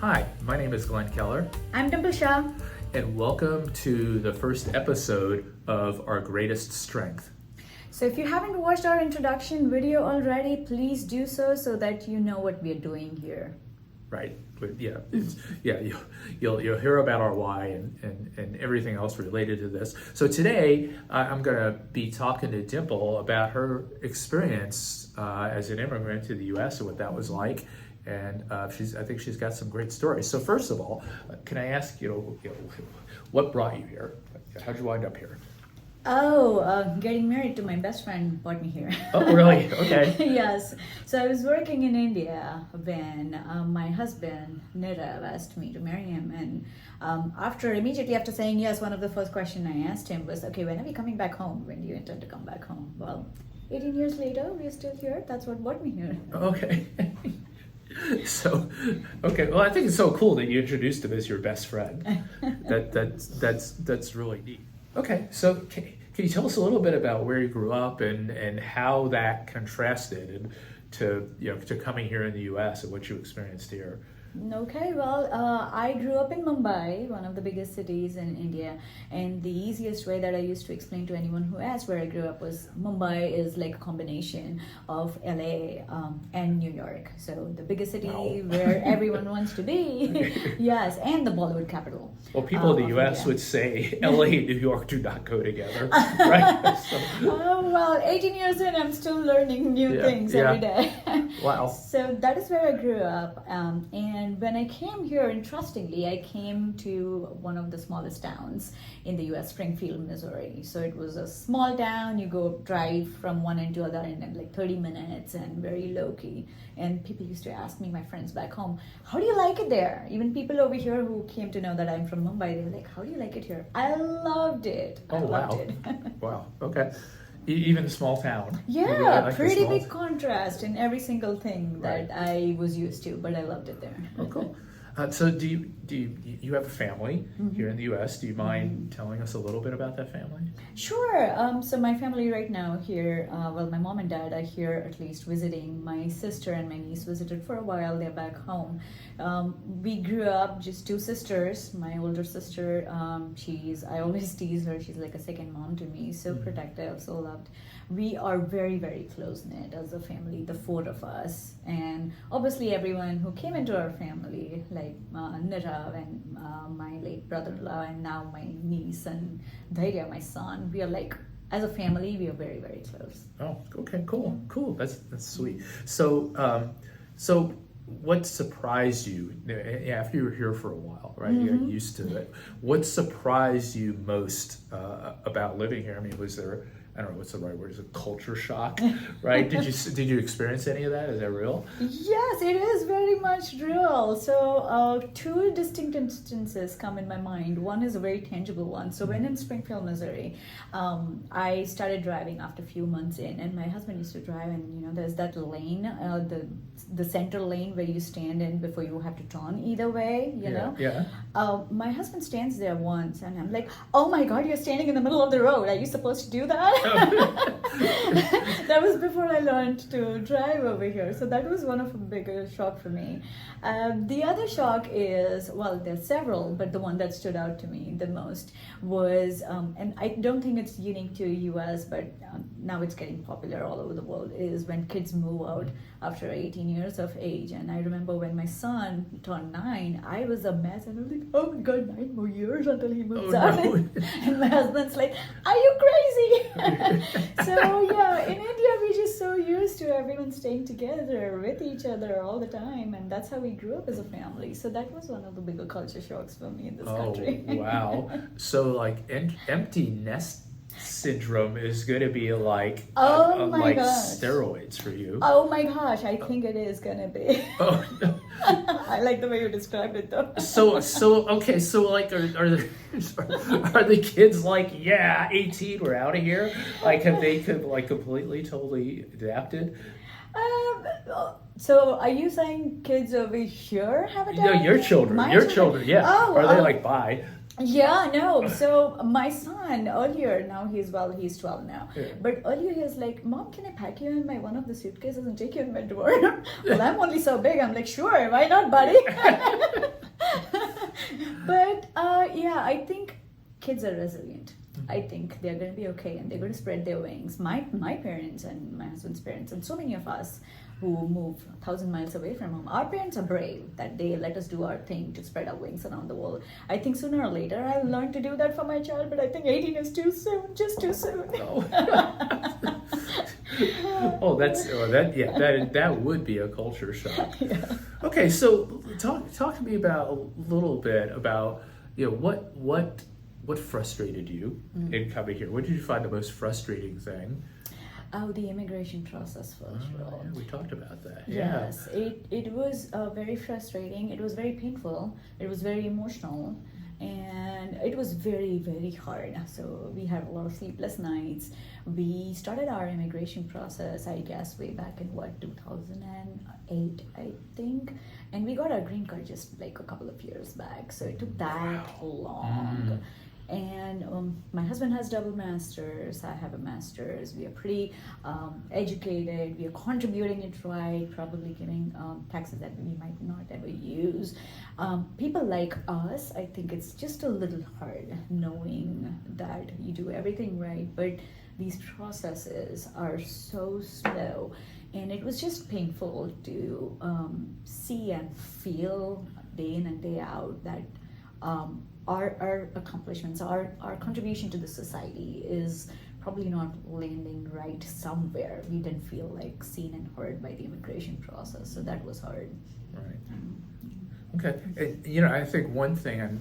Hi, my name is Glenn Keller, I'm Dimple Shah. and welcome to the first episode of Our Greatest Strength. So if you haven't watched our introduction video already, please do so that you know what we are doing here. Right? But you'll hear about our why and everything else related to this. So today I'm going to be talking to Dimple about her experience as an immigrant to the U.S. and what that was like. And I think she's got some great stories. So first of all, can I ask what brought you here? How'd you wind up here? Getting married to my best friend brought me here. Oh, really? Okay. Yes. So I was working in India when my husband, Nirav, asked me to marry him. And immediately after saying yes, one of the first questions I asked him was, okay, when are we coming back home? When do you intend to come back home? Well, 18 years later, we're still here. That's what brought me here. Okay. Well, I think it's so cool that you introduced him as your best friend. That's really neat. Okay, so can you tell us a little bit about where you grew up and how that contrasted to coming here in the U.S. and what you experienced here? Okay, well, I grew up in Mumbai, one of the biggest cities in India, and the easiest way that I used to explain to anyone who asks where I grew up was Mumbai is like a combination of LA and New York. So the biggest city where everyone wants to be, yes, and the Bollywood capital. Well, people in the U.S. would say LA and New York do not go together, right? Well, 18 years in, I'm still learning new things every day. Wow. So that is where I grew up, and when I came here, interestingly, I came to one of the smallest towns in the U.S., Springfield, Missouri. So it was a small town. You go drive from one end to other in like 30 minutes and very low-key. And people used to ask me, my friends back home, how do you like it there? Even people over here who came to know that I'm from Mumbai, they were like, how do you like it here? I loved it. Oh, wow. Loved it. Wow. Okay. Even a small town. Yeah, really like pretty big contrast in every single thing that Right. I was used to, but I loved it there. Oh, cool. So do you have a family here in the U.S.? Do you mind telling us a little bit about that family? Sure. So my family right now here, my mom and dad are here at least visiting. My sister and my niece visited for a while. They're back home. We grew up just two sisters. My older sister, I always tease her. She's like a second mom to me. So protective, so loved. We are very, very close-knit as a family, the four of us. And obviously everyone who came into our family, like Nirav and my late brother-in-law and now my niece and Dhairya, my son, we are like, as a family, we are very, very close. Oh, okay, cool. That's sweet. So what surprised you after you were here for a while, right? You got used to it. What surprised you most about living here? I mean, was there, I don't know what's the right word, is it culture shock, right? Did you experience any of that? Is that real? Yes, it is very much real. So two distinct instances come in my mind. One is a very tangible one. So when in Springfield, Missouri, I started driving after a few months in, and my husband used to drive, and there's that lane, the center lane where you stand in before you have to turn either way, you know? Yeah. My husband stands there once, and I'm like, oh my God, you're standing in the middle of the road. Are you supposed to do that? That was before I learned to drive over here. So that was one of the bigger shock for me. The other shock is, well, there's several, but the one that stood out to me the most was, and I don't think it's unique to US, but now it's getting popular all over the world, is when kids move out after 18 years of age. And I remember when my son turned 9, I was a mess, and I was like, oh my God, 9 more years until he moves out. No. And my husband's like, are you crazy? So yeah, in India we're just so used to everyone staying together with each other all the time, and that's how we grew up as a family. So that was one of the bigger culture shocks for me in this country. Wow. So like empty nest syndrome is going to be like like steroids for you. Oh my gosh, I think it is gonna be. Oh no. I like the way you described it though. So like are the kids like 18 we're out of here? Like have they completely totally adapted? So are you saying kids over here have adapted? No, your children, yeah. Oh, are they like bye? Yeah, no. So my son earlier, now he's 12 now. Yeah. But earlier he was like, Mom, can I pack you in one of the suitcases and take you in my door? Well, I'm only so big. I'm like, sure, why not, buddy? But yeah, I think kids are resilient. I think they're going to be okay and they're going to spread their wings. My parents and my husband's parents and so many of us who move 1,000 miles away from home, our parents are brave that they let us do our thing to spread our wings around the world. I think sooner or later I'll learn to do that for my child, but I think 18 is too soon, just too soon. That would be a culture shock. Yeah. Okay, so talk to me about a little bit about what frustrated you in coming here. What did you find the most frustrating thing? Oh, the immigration process first of all. Yeah, we talked about that. Yeah. Yes, it was very frustrating. It was very painful. It was very emotional, and it was very, very hard. So we had a lot of sleepless nights. We started our immigration process, I guess, way back in 2008, I think, and we got our green card just like a couple of years back. So it took that long. And my husband has double masters, I have a master's. We are pretty educated, we are contributing it right, probably giving taxes that we might not ever use. People like us, I think it's just a little hard knowing that you do everything right, but these processes are so slow, and it was just painful to see and feel day in and day out that our accomplishments, our contribution to the society is probably not landing right somewhere. We didn't feel like seen and heard by the immigration process, so that was hard. Right. Okay. I think one thing,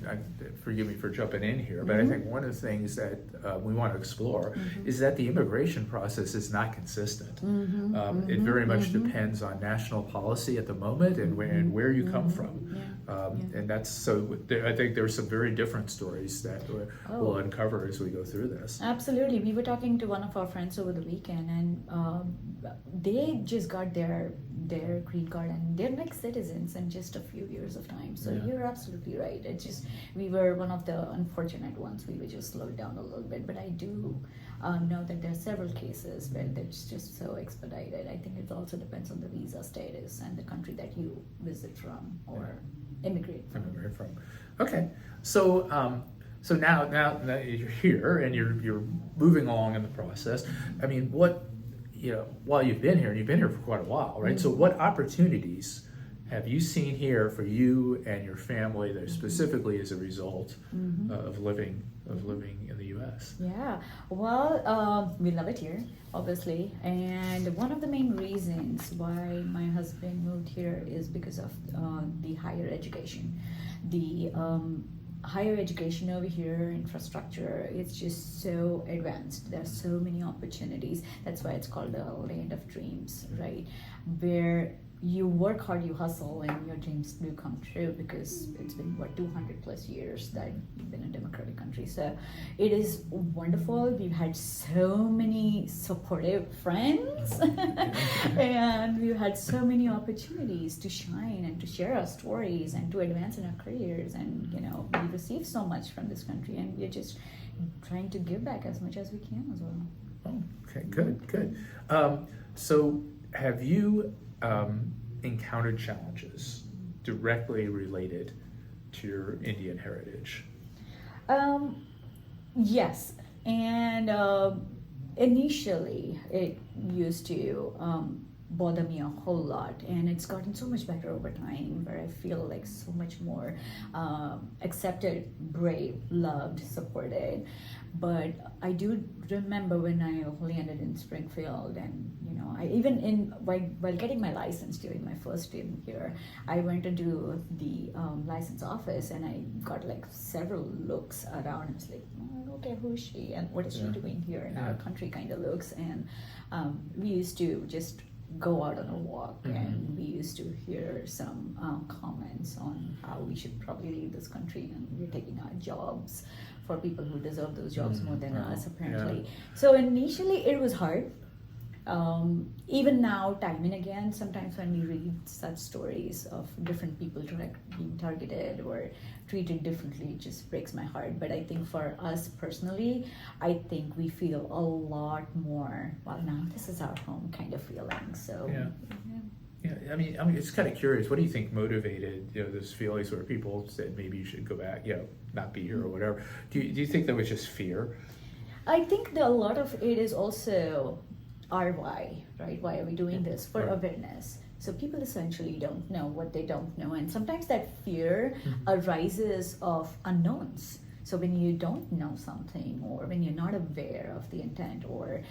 forgive me for jumping in here, but I think one of the things that we want to explore is that the immigration process is not consistent. It very much depends on national policy at the moment and where you come from. And that's so. I think there's some very different stories that we'll uncover as we go through this. Absolutely. We were talking to one of our friends over the weekend, and they just got their green card, and they're like citizens in just a few years of time. So you're absolutely right. It's just we were one of the unfortunate ones. We were just slowed down a little bit, but I do know that there are several cases where it's just so expedited. I think it also depends on the visa status and the country that you visit from or immigrate from. Okay, so now that you're here and you're moving along in the process, I mean, while you've been here for quite a while, right? So what opportunities have you seen here for you and your family that specifically as a result of living in the U.S.? Yeah, well, we love it here, obviously, and one of the main reasons why my husband moved here is because of the higher education. The higher education over here, infrastructure, it's just so advanced. There are so many opportunities. That's why it's called the land of dreams, right? Where you work hard, you hustle, and your dreams do come true, because it's been 200 plus years that you've been a democratic country. So it is wonderful. We've had so many supportive friends and we've had so many opportunities to shine and to share our stories and to advance in our careers, and we receive so much from this country, and we're just trying to give back as much as we can as well. Oh, okay, good. So have you encountered challenges directly related to your Indian heritage? Yes, and initially it used to bother me a whole lot, and it's gotten so much better over time, where I feel like so much more accepted, brave, loved, supported. But I do remember when I landed in Springfield, and I even while getting my license during my first year here, I went into the license office, and I got like several looks around. I was like, okay, who is she and what is she doing here in our country, kind of looks. And we used to just go out on a walk, and we used to hear some comments on how we should probably leave this country, and we're taking our jobs for people who deserve those jobs more than us, apparently. So initially it was hard. Even now, time and again, sometimes when we read such stories of different people being targeted or treated differently, it just breaks my heart. But I think for us personally, I think we feel a lot more, well, now this is our home kind of feeling. So Yeah, I mean, it's kind of curious. What do you think motivated, those feelings where people said maybe you should go back, not be here or whatever? Do you think there was just fear? I think that a lot of it is also our why, right? Why are we doing this? For Right. awareness. So people essentially don't know what they don't know. And sometimes that fear Mhm. arises of unknowns. So when you don't know something, or when you're not aware of the intent, or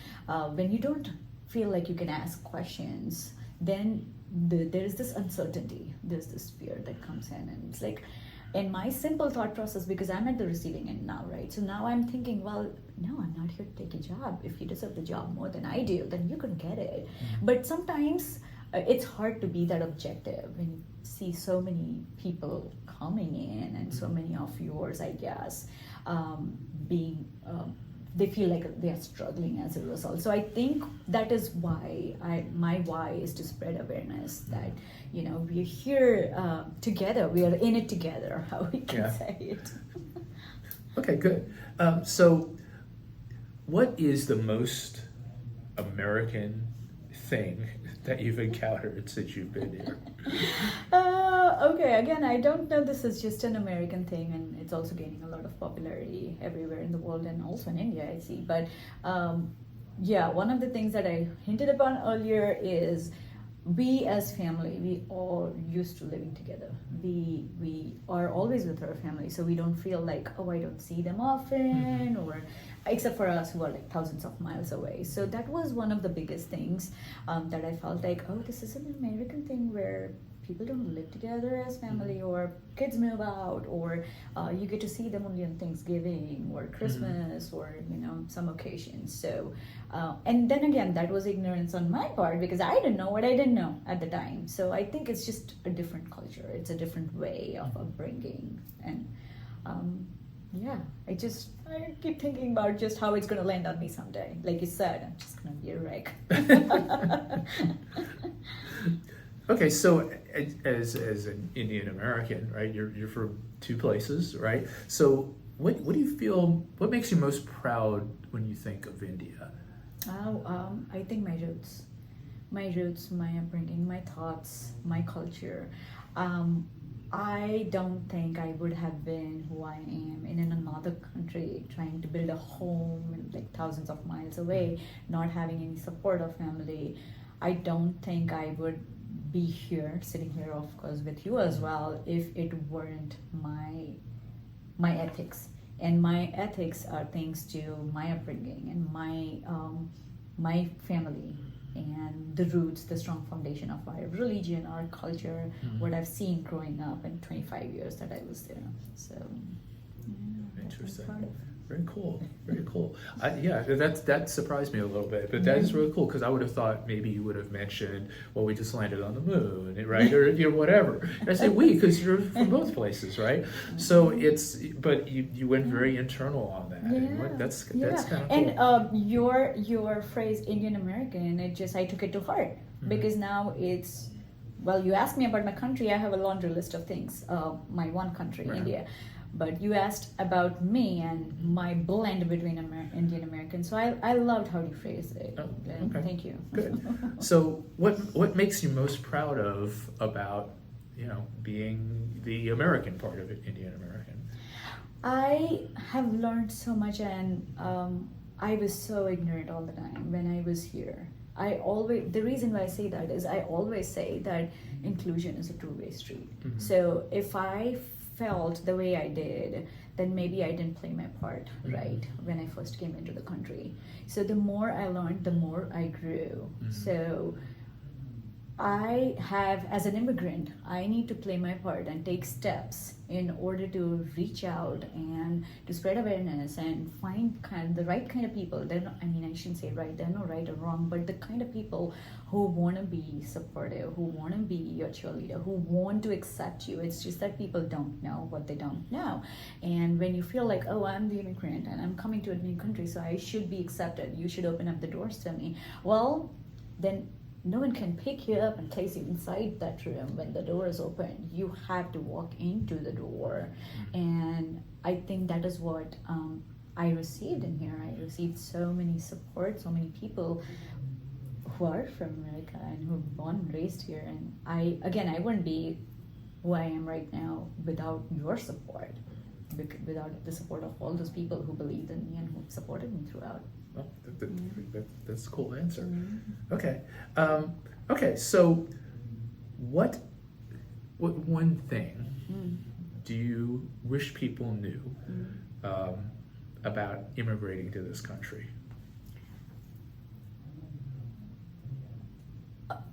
when you don't feel like you can ask questions, then there is this uncertainty, there's this fear that comes in. And it's like, in my simple thought process, because I'm at the receiving end now, right? So now I'm thinking, well, no, I'm not here to take a job. If you deserve the job more than I do, then you can get it. But sometimes it's hard to be that objective when you see so many people coming in, and so many of yours, I guess, being they feel like they are struggling as a result. So I think that is why my why is to spread awareness that we're here together, we are in it together, how we can say it. Okay, good. So, what is the most American thing that you've encountered since you've been here? Okay, again, I don't know, this is just an American thing, and it's also gaining a lot of popularity everywhere in the world, and also in India, I see. But yeah, one of the things that I hinted upon earlier is we as family, we all used to living together. We are always with our family, so we don't feel like, oh, I don't see them often, or except for us who are like thousands of miles away. So that was one of the biggest things that I felt like, oh, this is an American thing where people don't live together as family, or kids move out, or you get to see them only on Thanksgiving or Christmas, or some occasions. So and then again, that was ignorance on my part, because I didn't know what I didn't know at the time. So I think it's just a different culture, it's a different way of upbringing. And yeah, I keep thinking about just how it's going to land on me someday. Like you said, I'm just going to be a wreck. Okay, so as an Indian American, right? You're from two places, right? So what do you feel? What makes you most proud when you think of India? I think my roots, my upbringing, my thoughts, my culture. I don't think I would have been who I am in another country, trying to build a home like thousands of miles away, not having any support of family. I don't think I would be here, sitting here, of course, with you as well, if it weren't my ethics. And my ethics are thanks to my upbringing and my family, and the roots, the strong foundation of our religion, our culture, what I've seen growing up in 25 years that I was there. So, yeah, Interesting. that's what I'm proud of. Very cool. Very cool. Yeah, that surprised me a little bit, but that is really cool, because I would have thought maybe you would have mentioned, well, we just landed on the moon, right, or whatever. And I say we because you're from both places, right? So but you went very internal on that. And that's kind of cool. And your phrase Indian American, I took it to heart, because now it's, well, you asked me about my country, I have a laundry list of things. My one country, Right. India. But you asked about me and my blend between Indian American. So I loved how you phrased it. Oh, And okay. thank you. Good. So what makes you most proud about being the American part of it, Indian American? I have learned so much, and I was so ignorant all the time when I was here. The reason why I say that is I always say that inclusion is a two-way street. So if I felt the way I did, then maybe I didn't play my part right when I first came into the country. So the more I learned, the more I grew. So I have, as an immigrant, I need to play my part and take steps in order to reach out and to spread awareness and find the right kind of people. I shouldn't say right, they're no right or wrong, but the kind of people who want to be supportive, who want to be your cheerleader, who want to accept you. It's just that people don't know what they don't know. And when you feel like, oh, I'm the immigrant and I'm coming to a new country, so I should be accepted, you should open up the doors to me. Well, then no one can pick you up and place you inside that room when the door is open. You have to walk into the door. And I think that is what I received in here. I received so many support, so many people who are from America and who are born and raised here. And I wouldn't be who I am right now without your support, without the support of all those people who believed in me and who supported me throughout. Well, that's a cool answer. Mm-hmm. Okay. Okay, so what one thing do you wish people knew about immigrating to this country?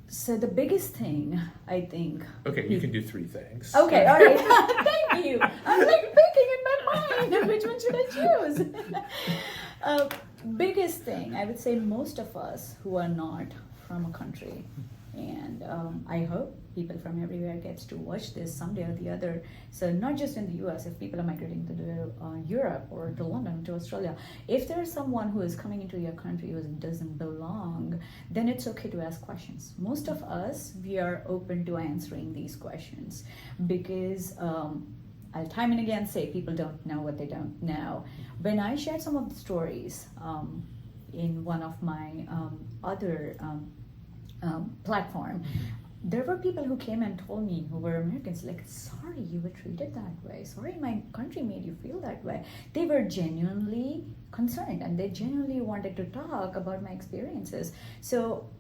So the biggest thing, I think... Okay, you can do 3 things. Okay, all right. Thank you. I'm like thinking in my mind, which one should I choose? Biggest thing, I would say most of us who are not from a country, and I hope people from everywhere gets to watch this someday or the other. So not just in the US, if people are migrating to Europe or to London, to Australia, if there's someone who is coming into your country who doesn't belong, then it's okay to ask questions. Most of us, we are open to answering these questions because I'll time and again say people don't know what they don't know. When I shared some of the stories in one of my other platform, there were people who came and told me, who were Americans, like, sorry you were treated that way. Sorry my country made you feel that way. They were genuinely concerned and they genuinely wanted to talk about my experiences. So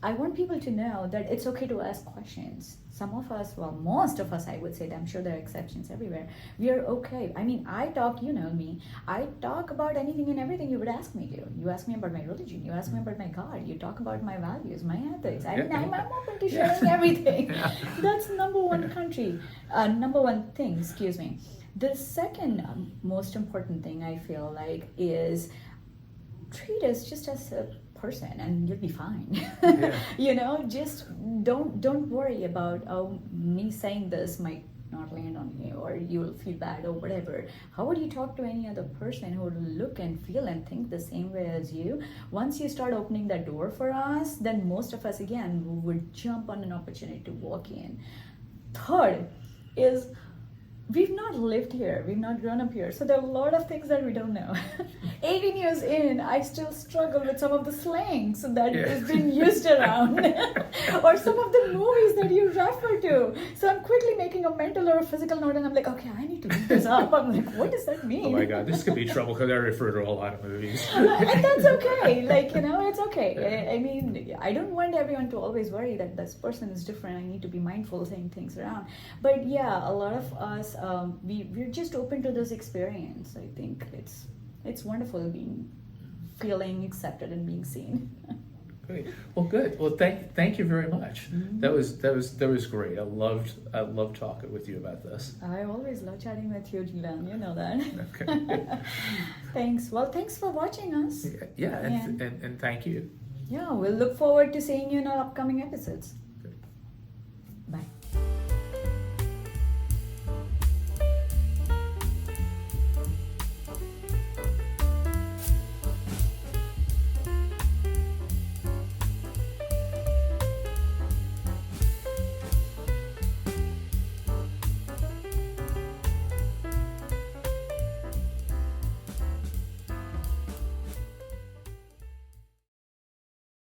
I want people to know that it's okay to ask questions. Some of us, well, most of us, I would say, I'm sure there are exceptions everywhere, we are okay. I mean, I talk, you know me, I talk about anything and everything you would ask me to. You ask me about my religion, you ask me about my God, you talk about my values, my ethics. I'm open to sharing everything. That's number one thing, excuse me. The second most important thing I feel like is treat us just as a person and you'll be fine. You know, just don't worry about me saying this might not land on you or you'll feel bad or whatever. How would you talk to any other person who would look and feel and think the same way as you? Once you start opening that door for us, then most of us again would jump on an opportunity to walk in. Third is, we've not lived here, we've not grown up here, so there are a lot of things that we don't know. 18 years in, I still struggle with some of the slangs that is being used around, or some of the movies that you refer to. So I'm quickly making a mental or a physical note, and I'm like, okay, I need to look this up. I'm like, what does that mean? Oh my God, this could be trouble because I refer to a lot of movies. And that's okay. Like, you know, it's okay. I mean, I don't want everyone to always worry that this person is different. I need to be mindful saying things around. But yeah, a lot of us, we're just open to this experience. I think it's wonderful feeling accepted and being seen. Great. Well, good. Well, thank you very much. Mm-hmm. That was great. I loved talking with you about this. I always love chatting with you, Gilan. You know that. Okay. Thanks. Well, thanks for watching us. Yeah, and thank you. Yeah, we'll look forward to seeing you in our upcoming episodes.